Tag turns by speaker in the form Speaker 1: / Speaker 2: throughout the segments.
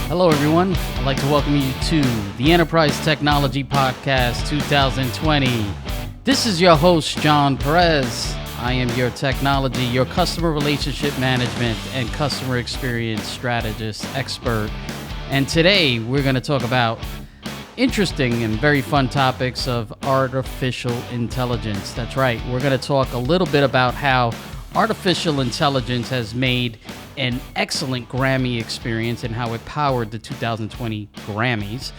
Speaker 1: Hello, everyone. I'd like to welcome you to the Enterprise Technology Podcast 2020. This is your host, John Perez. I am your technology, your customer relationship management, and customer experience strategist expert. And today, we're going to talk about interesting and very fun topics of artificial intelligence. That's right. We're going to talk a little bit about how artificial intelligence has made an excellent Grammy experience and how it powered the 2020 Grammys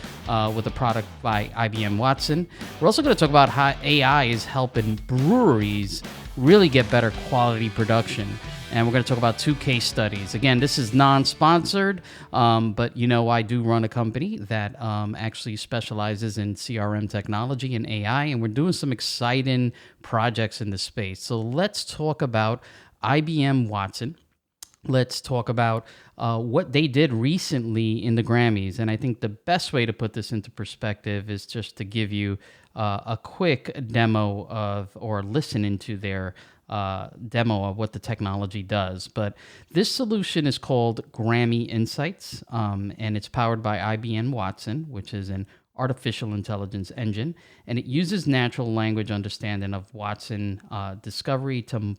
Speaker 1: with a product by IBM Watson. We're also going to talk about how AI is helping breweries really get better quality production. And we're going to talk about two case studies. Again, this is non-sponsored, but you know I do run a company that actually specializes in CRM technology and AI, and we're doing some exciting projects in this space. So let's talk about IBM Watson. Let's talk about what they did recently in the Grammys. And I think the best way to put this into perspective is just to give you a quick demo of, or listen into their demo of what the technology does. But this solution is called Grammy Insights, and it's powered by IBM Watson, which is an artificial intelligence engine, and it uses natural language understanding of Watson discovery to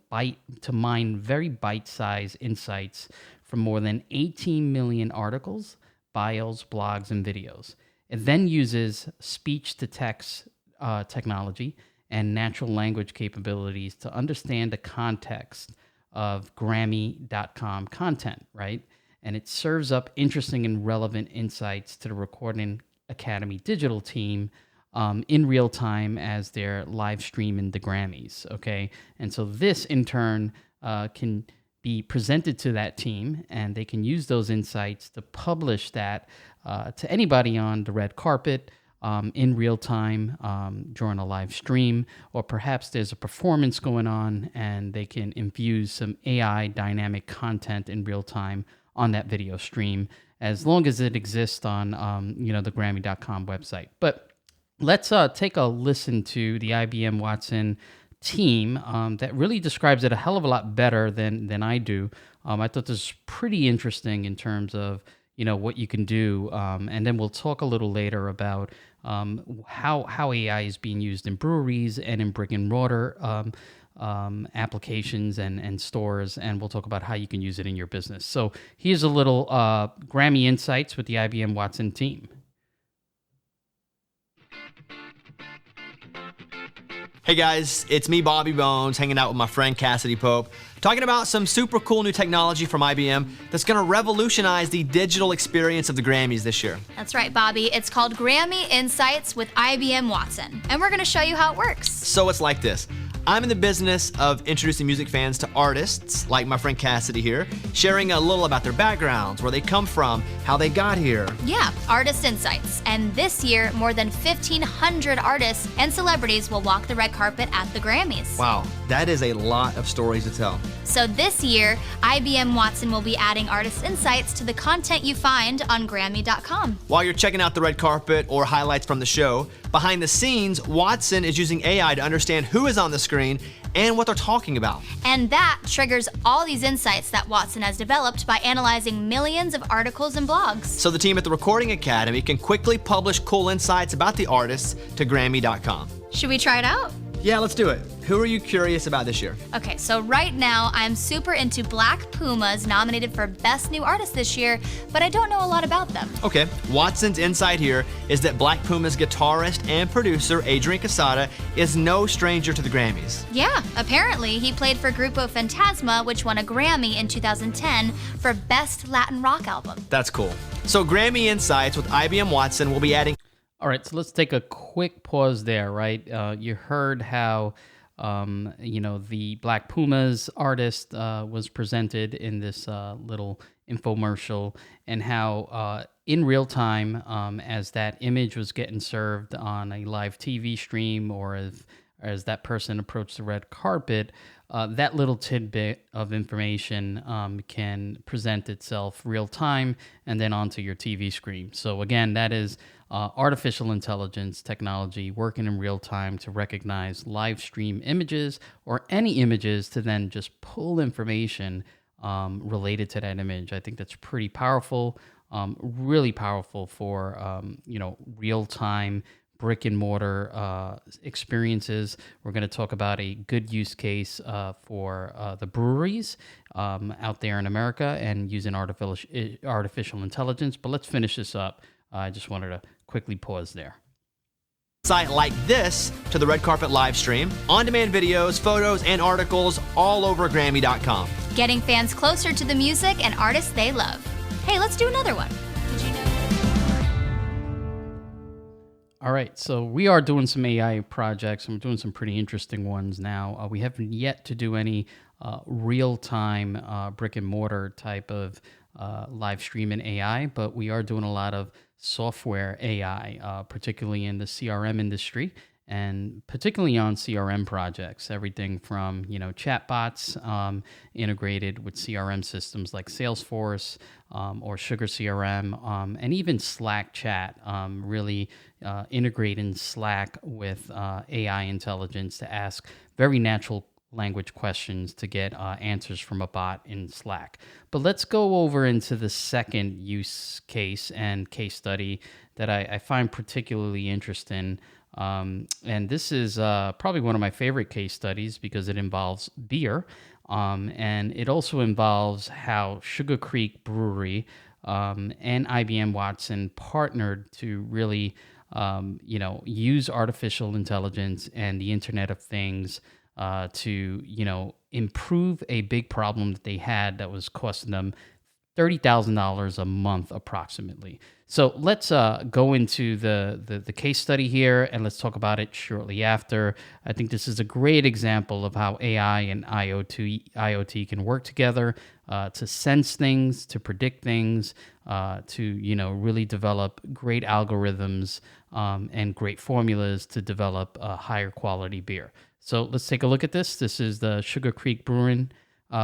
Speaker 1: mine very bite-sized insights from more than 18 million articles, bios, blogs, and videos. It then uses speech-to-text technology and natural language capabilities to understand the context of Grammy.com content, right? And it serves up interesting and relevant insights to the Recording Academy digital team in real time as they're live streaming the Grammys, okay? And so this, in turn, can be presented to that team, and they can use those insights to publish that to anybody on the red carpet in real time during a live stream, or perhaps there's a performance going on, and they can infuse some AI dynamic content in real time on that video stream, as long as it exists on, the Grammy.com website. But let's take a listen to the IBM Watson team that really describes it a hell of a lot better than I do. I thought this was pretty interesting in terms of, what you can do. And then we'll talk a little later about how AI is being used in breweries and in brick and mortar applications and stores, and we'll talk about how you can use it in your business. So here's a little Grammy Insights with the IBM Watson team.
Speaker 2: Hey guys, it's me, Bobby Bones, hanging out with my friend Cassidy Pope, talking about some super cool new technology from IBM that's going to revolutionize the digital experience of the Grammys this year.
Speaker 3: That's right, Bobby. It's called Grammy Insights with IBM Watson, and we're going to show you how it works.
Speaker 2: So it's like this. I'm in the business of introducing music fans to artists, like my friend Cassidy here, sharing a little about their backgrounds, where they come from, how they got here.
Speaker 3: Yeah, Artist Insights. And this year, more than 1,500 artists and celebrities will walk the red carpet at the Grammys.
Speaker 2: Wow, that is a lot of stories to tell.
Speaker 3: So this year, IBM Watson will be adding Artist Insights to the content you find on Grammy.com.
Speaker 2: While you're checking out the red carpet or highlights from the show, behind the scenes, Watson is using AI to understand who is on the screen and what they're talking about.
Speaker 3: And that triggers all these insights that Watson has developed by analyzing millions of articles and blogs.
Speaker 2: So the team at the Recording Academy can quickly publish cool insights about the artists to Grammy.com.
Speaker 3: Should we try it out?
Speaker 2: Yeah, let's do it. Who are you curious about this year?
Speaker 3: Okay, so right now I'm super into Black Pumas, nominated for Best New Artist this year, but I don't know a lot about them.
Speaker 2: Okay, Watson's insight here is that Black Puma's guitarist and producer Adrian Quesada is no stranger to the Grammys.
Speaker 3: Yeah, apparently he played for Grupo Fantasma, which won a Grammy in 2010 for Best Latin Rock Album.
Speaker 2: That's cool. So Grammy Insights with IBM Watson will be adding...
Speaker 1: All right, so let's take a quick pause there, right? You heard how, the Black Pumas artist was presented in this little infomercial, and how in real time, as that image was getting served on a live TV stream, or as that person approached the red carpet, that little tidbit of information can present itself real time and then onto your TV screen. So again, that is artificial intelligence technology working in real time to recognize live stream images or any images to then just pull information related to that image. I think that's pretty powerful. really powerful for real time brick and mortar experiences. We're going to talk about a good use case for the breweries out there in America and using artificial intelligence. But let's finish this up. I just wanted to quickly pause there.
Speaker 2: Site like this to the red carpet live stream, on-demand videos, photos, and articles all over Grammy.com.
Speaker 3: Getting fans closer to the music and artists they love. Hey, let's do another one. Did you know?
Speaker 1: All right, so we are doing some AI projects, and we're doing some pretty interesting ones now. We haven't yet to do any real-time brick and mortar type of live streaming AI, but we are doing a lot of software AI, particularly in the CRM industry, and particularly on CRM projects. Everything from chatbots integrated with CRM systems like Salesforce or Sugar CRM, and even Slack chat. Really integrating Slack with AI intelligence to ask very natural language questions to get answers from a bot in Slack. But let's go over into the second use case and case study that I find particularly interesting. And this is probably one of my favorite case studies because it involves beer. And it also involves how Sugar Creek Brewery and IBM Watson partnered to really use artificial intelligence and the Internet of Things to improve a big problem that they had that was costing them $30,000 a month approximately. So let's go into the case study here, and let's talk about it shortly after. I think this is a great example of how AI and IoT can work together to sense things, to predict things, to really develop great algorithms and great formulas to develop a higher quality beer. So let's take a look at this. This is the Sugar Creek Brewing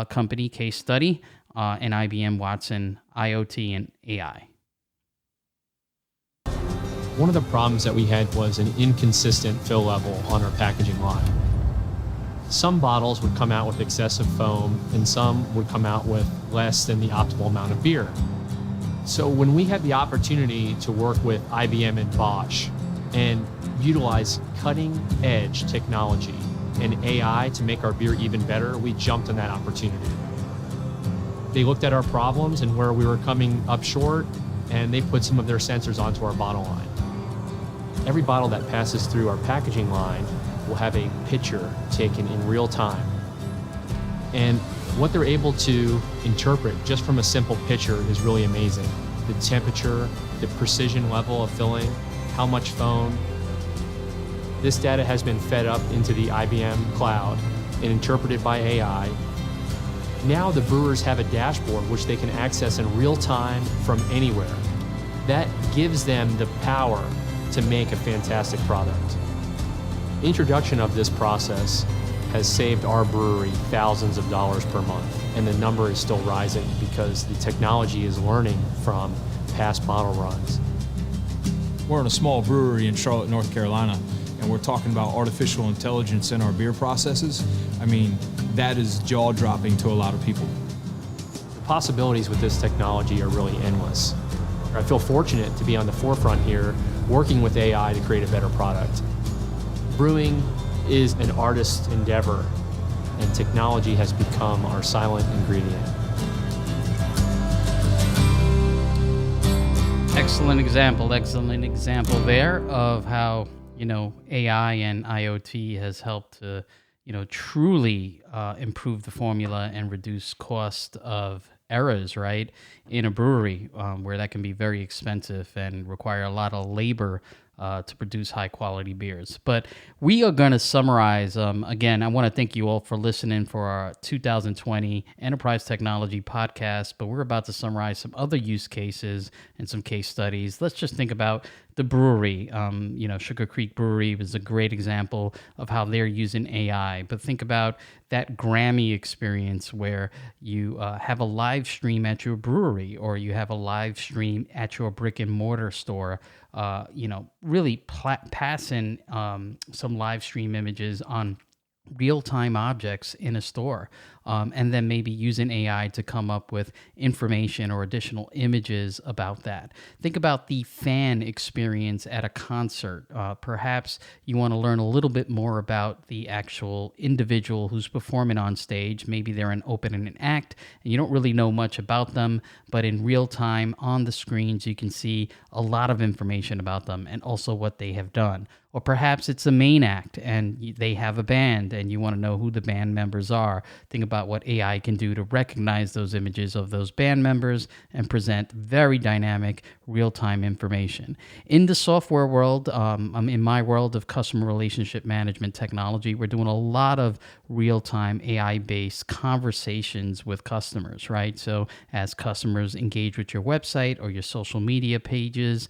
Speaker 1: Company case study and IBM Watson IoT and AI.
Speaker 4: One of the problems that we had was an inconsistent fill level on our packaging line. Some bottles would come out with excessive foam and some would come out with less than the optimal amount of beer. So when we had the opportunity to work with IBM and Bosch and utilize cutting edge technology and AI to make our beer even better, we jumped on that opportunity. They looked at our problems and where we were coming up short, and they put some of their sensors onto our bottle line. Every bottle that passes through our packaging line will have a picture taken in real time. And what they're able to interpret just from a simple picture is really amazing. The temperature, the precision level of filling, how much foam. This data has been fed up into the IBM cloud and interpreted by AI. Now the brewers have a dashboard which they can access in real time from anywhere. That gives them the power to make a fantastic product. Introduction of this process has saved our brewery thousands of dollars per month, and the number is still rising because the technology is learning from past bottle runs.
Speaker 5: We're in a small brewery in Charlotte, North Carolina, and we're talking about artificial intelligence in our beer processes. I mean, that is jaw-dropping to a lot of people.
Speaker 4: The possibilities with this technology are really endless. I feel fortunate to be on the forefront here, working with AI to create a better product. Brewing is an artist's endeavor, and technology has become our silent ingredient.
Speaker 1: Excellent example there of how AI and IoT has helped to truly improve the formula and reduce cost of errors, right, in a brewery where that can be very expensive and require a lot of labor to produce high quality beers. But we are going to summarize. Again, I want to thank you all for listening for our 2020 Enterprise Technology podcast, but we're about to summarize some other use cases and some case studies. Let's just think about the brewery. Sugar Creek Brewery was a great example of how they're using AI, but think about that Grammy experience where you have a live stream at your brewery or you have a live stream at your brick and mortar store, really passing some live stream images on real-time objects in a store. and then maybe using AI to come up with information or additional images about that. Think about the fan experience at a concert. Perhaps you want to learn a little bit more about the actual individual who's performing on stage. Maybe they're an opening act and you don't really know much about them, but in real time on the screens, you can see a lot of information about them and also what they have done. Or perhaps it's a main act and they have a band and you want to know who the band members are. Think about what AI can do to recognize those images of those band members and present very dynamic, real-time information. In the software world, in my world of customer relationship management technology, we're doing a lot of real-time AI-based conversations with customers, right? So as customers engage with your website or your social media pages,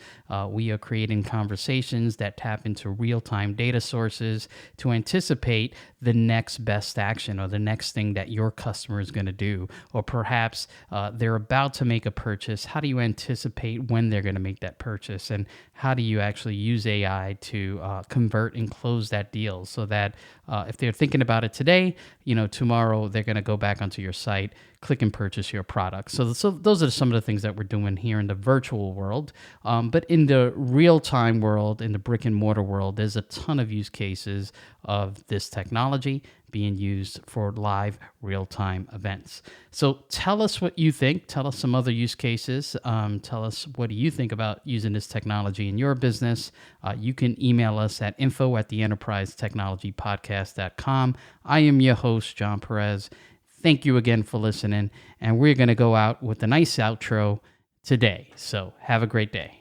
Speaker 1: we are creating conversations that tap into real-time data sources to anticipate the next best action or the next thing that your customer is going to do. Or perhaps they're about to make a purchase. How do you anticipate when they're going to make that purchase? And how do you actually use AI to convert and close that deal so that if they're thinking about it today, tomorrow they're going to go back onto your site, click and purchase your product. So those are some of the things that we're doing here in the virtual world. But in the real-time world, in the brick and mortar world, there's a ton of use cases of this technology being used for live real-time events. So tell us what you think. Tell us some other use cases. Tell us what do you think about using this technology in your business. You can email us at info@theenterprisetechnologypodcast.com. I am your host, John Perez. Thank you again for listening, and we're going to go out with a nice outro today. So have a great day.